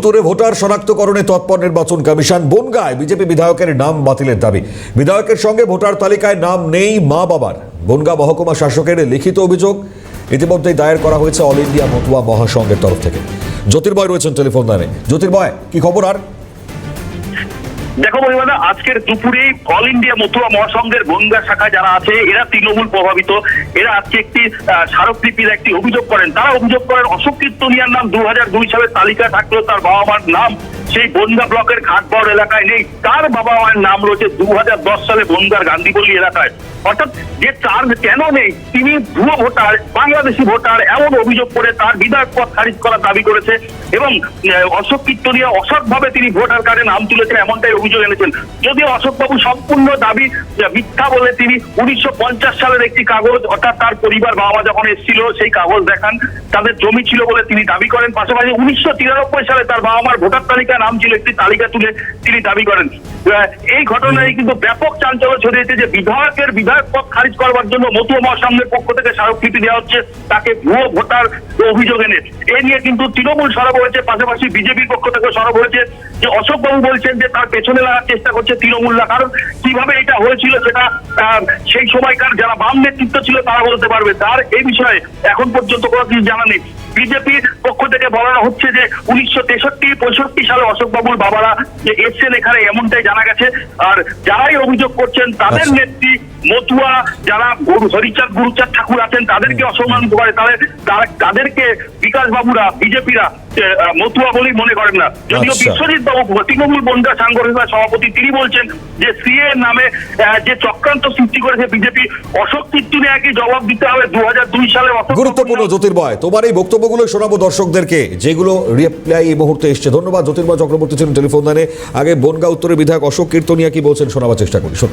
উত্তরে ভোটার শনাক্তকরণে তৎপর নির্বাচন কমিশন। বনগাঁয় বিজেপি বিধায়কের নাম বাতিলের দাবি। বিধায়কের সঙ্গে ভোটার তালিকায় নাম নেই মা বাবার। বনগাঁ মহকুমা শাসকের লিখিত অভিযোগ ইতিমধ্যেই দায়ের করা হয়েছে অল ইন্ডিয়া মতুয়া মহাসংঘের তরফ থেকে। জ্যোতির্ময় রয়েছেন টেলিফোন লাইনে। জ্যোতির্ময়, কি খবর? আর দেখো মহিমাদা, আজকের দুপুরে অল ইন্ডিয়া মতুয়া মহাসংঘের বনগাঁ শাখায় যারা আছে এরা তৃণমূল প্রভাবিত। এরা আজকে একটি স্মারকলিপির একটি অভিযোগ করেন। তারা অভিযোগ করেন অশোক কীর্তনিয়ার নাম 2002 সালের তালিকায় থাকলেও তার বাবা মার নাম সেই বনগাঁ ব্লকের ঘাটবড় এলাকায় নেই। তার বাবা মায়ের নাম রয়েছে 2010 সালে বনগাঁর গান্ধীপল্লী এলাকায়। অর্থাৎ যে তার কেন নেই, তিনি ভুয়ো ভোটার, বাংলাদেশি ভোটার, এমন অভিযোগ করে তার বিধায়ক পদ খারিজ করার দাবি করেছে এবং অশোক কীর্তনিয়া অসৎভাবে তিনি ভোটার কার্ডে নাম তুলেছেন এমনটাই অভিযোগ এনেছেন। যদিও অশোকবাবু সম্পূর্ণ দাবি মিথ্যা বলে তিনি 1950 সালের একটি কাগজ, অর্থাৎ তার পরিবার বাবা মা যখন এসেছিল সেই কাগজ দেখান, তাদের জমি ছিল বলে তিনি দাবি করেন। পাশাপাশি 1993 সালে তার বাবা মার ভোটার তালিকায় নাম ছিল, একটি তালিকা তুলে তিনি দাবি করেন। এই ঘটনায় কিন্তু ব্যাপক চাঞ্চল্য ছড়িয়েছে যে বিধায়ক পদ খারিজ করবার জন্য মতুয়া মহাসংঘের পক্ষ থেকে স্মারকলিপি দেওয়া হচ্ছে তাকে ভুয়ো ভোটার অভিযোগ এনে। এ নিয়ে কিন্তু তৃণমূল সরব হয়েছে, পাশাপাশি বিজেপির পক্ষ থেকে সরব হয়েছে যে অশোকবাবু বলছেন যে তার পেছনে লাগার চেষ্টা করছে তৃণমূলরা। কারণ কিভাবে এটা হয়েছিল সেটা সেই সময়কার যারা বাম নেতৃত্ব ছিল তারা বলতে পারবে। তার এই বিষয়ে এখন পর্যন্ত কোনো কিছু জানা নেই। বিজেপির পক্ষ থেকে বলানো হচ্ছে যে 1963-65 সালে অশোকবাবুর বাবারা যে এসছেন এখানে, এমনটাই জানা গেছে। আর যারাই অভিযোগ করছেন তাদের নেত্রী মতুয়া যারা হরিচাঁদ গুরুচাঁদ ঠাকুর আছেন তাদেরকে অসম্মান করে, তাদেরকে বিকাশ বাবুরা বিজেপিরা মতুয়া বলেই মনে করেন না। যদিও বিশ্বজিৎ বাবু তৃণমূল বনগাঁ সাংগঠনিক সভাপতি, তিনি বলছেন যে সিএ নামে যে চক্রান্ত সৃষ্টি করেছে বিজেপি, অশোক কীর্তনিয়াকে জবাব দিতে হবে। 2002 সালে গুরুত্বপূর্ণ জ্যোতির্ময়, তোমার এই বক্তব্যগুলো শোনাবো দর্শকদেরকে, যেগুলো রিপ্লাই এই মুহূর্তে এসছে। ধন্যবাদ। জ্যোতির্ময় চক্রবর্তী ছিলেন টেলিফোন লাইনে। আগে বনগাঁ উত্তরের বিধায়ক অশোক কীর্তনিয়া কি বলছেন শোনাবার চেষ্টা করি, শোন।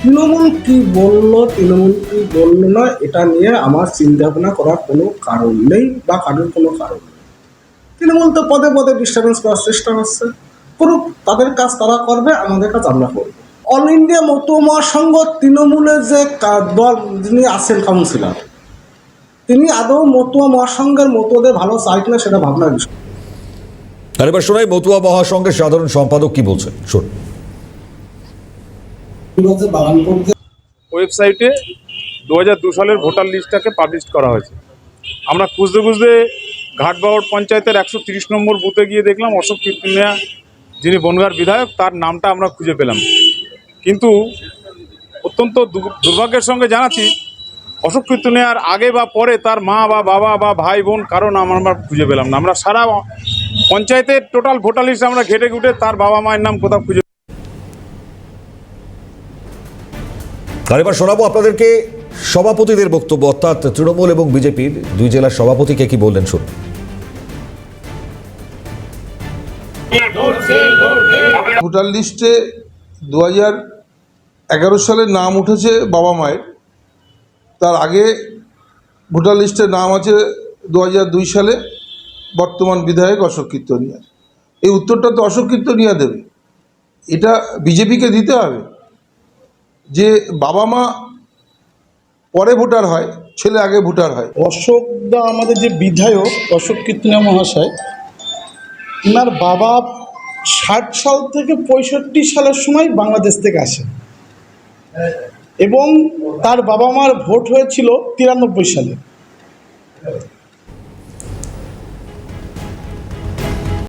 তৃণমূল কি বললো, তৃণমূল কি বললো না, এটা নিয়ে আমার চিন্তা ভাবনা করার কোনো কারণ নেই বা কারোর কোনো কারণ নেই। তৃণমূল তো পদে পদে ডিস্টার্বেন্স করার চেষ্টা করছে, করুক, তাদের কাজ তারা করবে, আমাদের কাজ আমরা করবো। অল ইন্ডিয়া মতুয়া মহাসংঘ তৃণমূলের যে দল যিনি আছেন কাউন্সিলর, তিনি আদৌ মতুয়া মহাসংঘের মতুয়াদের ভালো চাই কিনা সেটা ভাবনার বিষয়। আর এবার শোনাই মতুয়া মহাসংঘের সাধারণ সম্পাদক কি বলছেন, শোন। ওয়েবসাইটে 2002 সালের ভোটার লিস্টটাকে পাবলিশ করা হয়েছে। আমরা খুঁজতে খুঁজতে ঘাটবাউড় পঞ্চায়েতের 130 নম্বর বুথে গিয়ে দেখলাম অশোক কীর্তনিয়া যিনি বনগাঁর বিধায়ক তার নামটা আমরা খুঁজে পেলাম। কিন্তু অত্যন্ত দুর্ভাগ্যের সঙ্গে জানাচ্ছি অশোক কীর্তনিয়ার আগে বা পরে তার মা বা বাবা বা ভাই বোন কারো নাম আমরা খুঁজে পেলাম না। আমরা সারা পঞ্চায়েতের টোটাল ভোটার লিস্ট আমরা ঘেটে ঘুটে তার বাবা মায়ের নাম কোথাও খুঁজে। আর এবার শোনাবো আপনাদেরকে সভাপতিদের বক্তব্য, অর্থাৎ তৃণমূল এবং বিজেপির দুই জেলার সভাপতিকে কি বললেন, শুন। ভোটার লিস্টে 2011 সালে নাম উঠেছে বাবা মায়ের, তার আগে ভোটার লিস্টে নাম আছে 2002 সালে বর্তমান বিধায়ক অশোক কীর্তনিয়ার। এই উত্তরটা তো অশোক কীর্তনিয়া দেবে, এটা বিজেপিকে দিতে হবে যে বাবা মা পরে ভোটার হয়, ছেলে আগে ভোটার হয়। অশোক দা আমাদের যে বিধায়ক অশোক কীর্তনিয়া মহাশয়, ওনার বাবা 60 সাল থেকে 65 সালের সময় বাংলাদেশ থেকে আসে এবং তার বাবা মার ভোট হয়েছিল 93 সালে।